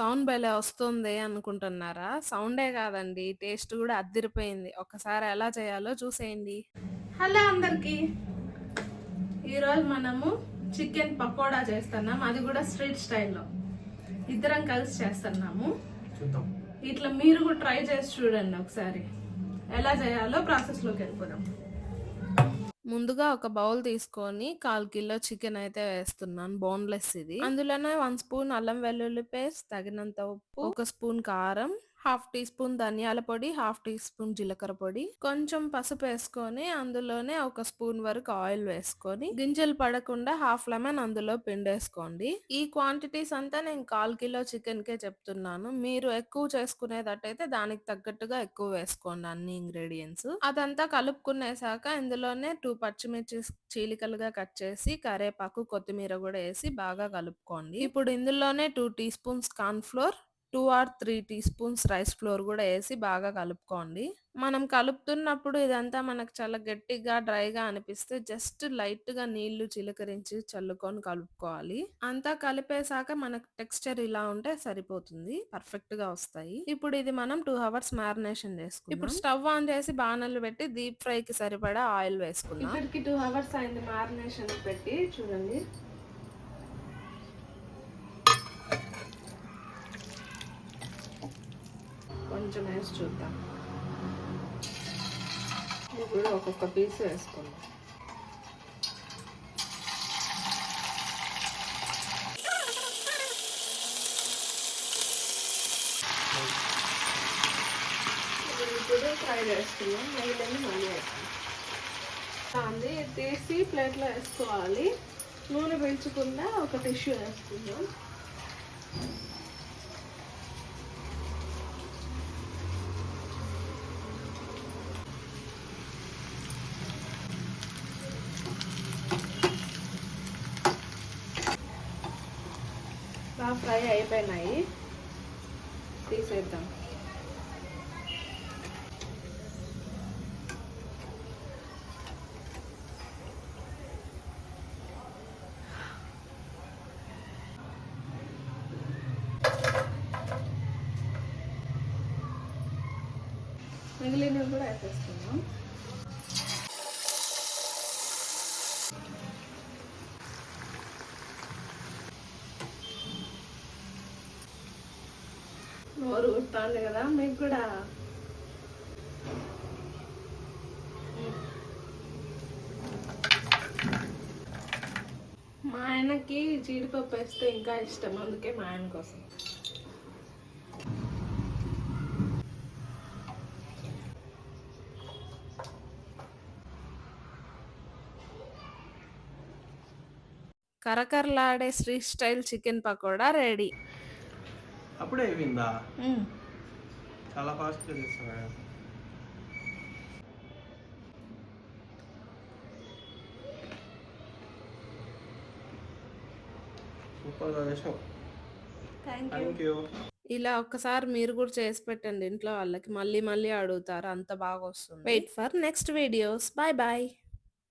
Sound భలే వస్తుంది అనుకుంటున్నారా? సౌండే కాదండి, టేస్ట్ కూడా అద్దిరిపోయింది. ఒక్కసారి ఎలా చేయాలో చూసేయండి. హలో అందరికి, ఈరోజు మనము చికెన్ పకోడా చేస్తున్నాం, అది కూడా స్ట్రీట్ స్టైల్లో. ఇద్దరం కలిసి చేస్తున్నాము. ఇట్లా మీరు కూడా ట్రై చేసి చూడండి ఒకసారి. ఎలా చేయాలో ప్రాసెస్లోకి వెళ్ళిపోదాం. ముందుగా ఒక బౌల్ తీసుకొని 1/4 కిలో చికెన్ అయితే వేస్తున్నాను, బోన్లెస్ ఇది. అందులోనే 1 స్పూన్ అల్లం వెల్లుల్లి పేస్ట్, తగినంత ఉప్పు, 1 స్పూన్ కారం, 1/2 టీ స్పూన్ ధనియాల పొడి, 1/2 టీ స్పూన్ జీలకర్ర పొడి, కొంచెం పసుపు వేసుకొని అందులోనే 1 స్పూన్ వరకు ఆయిల్ వేసుకొని గింజలు పడకుండా 1/2 లెమన్ అందులో పిండేసుకోండి. ఈ క్వాంటిటీస్ అంతా నేను 1/4 కిలో చికెన్ కే చెప్తున్నాను. మీరు ఎక్కువ చేసుకునేటట్టయితే దానికి తగ్గట్టుగా ఎక్కువ వేసుకోండి అన్ని ఇంగ్రీడియంట్స్. అదంతా కలుపుకునేసాక ఇందులోనే 2 పచ్చిమిర్చి చీలికలుగా కట్ చేసి, కరేపాకు, కొత్తిమీర కూడా వేసి బాగా కలుపుకోండి. ఇప్పుడు ఇందులోనే 2 teaspoons corn flour, 2 or 3 teaspoons rice flour కూడా వేసి బాగా కలుపుకోండి. మనం కలుపుతున్నప్పుడు ఇదంతా మనకు చాలా గట్టిగా డ్రైగా అనిపిస్తే జస్ట్ లైట్ గా నీళ్లు చిలకరించి చల్లుకొని కలుపుకోవాలి. అంతా కలిపేశాక మనకు టెక్స్చర్ ఇలా ఉంటే సరిపోతుంది, పర్ఫెక్ట్ గా వస్తాయి. ఇప్పుడు ఇది మనం 2 అవర్స్ మ్యారినేషన్ చేసుకుందాం. ఇప్పుడు స్టవ్ ఆన్ చేసి బాణలు పెట్టి డీప్ ఫ్రై కి సరిపడా ఆయిల్ వేసుకుందాం. ఇప్పటికి 2 అవర్స్ అయింది మ్యారినేషన్ పెట్టి, చూడండి. కొంచెం వేసి చూద్దాం. ఇప్పుడు ఒక్కొక్క పీస్ వేసుకుందాం. ఇప్పుడు ఫ్రై చేసుకుందాం, మిగిలింది మళ్ళీ వేస్తాం. అది తీసి ప్లేట్లో వేసుకోవాలి. నూనె పీల్చకుండా ఒక టిష్యూ వేసుకుందాం. బాగా ఫ్రై అయిపోయినాయి, తీసేద్దాం. మిగిలినవి కూడా వేసేసుకుందాం. నోరు ఊరుతుంది కదా మీకు కూడా. మా ఆయనకి జీడిపప్పు వేస్తే ఇంకా ఇష్టం, అందుకే మా ఆయన కోసం. కరకరలాడే street style chicken pakoda ready. అప్పుడే అయిపోయిందా? చాలా ఫాస్ట్గా చేస్తావా? సూపర్గా చేసావు. Thank you. ఇలా ఒక్కసారి మీరు కూడా చేసి పెట్టండి ఇంట్లో వాళ్ళకి, మళ్ళీ మళ్ళీ అడుగుతారు, అంత బాగా వస్తుంది. Wait for next videos. Bye bye.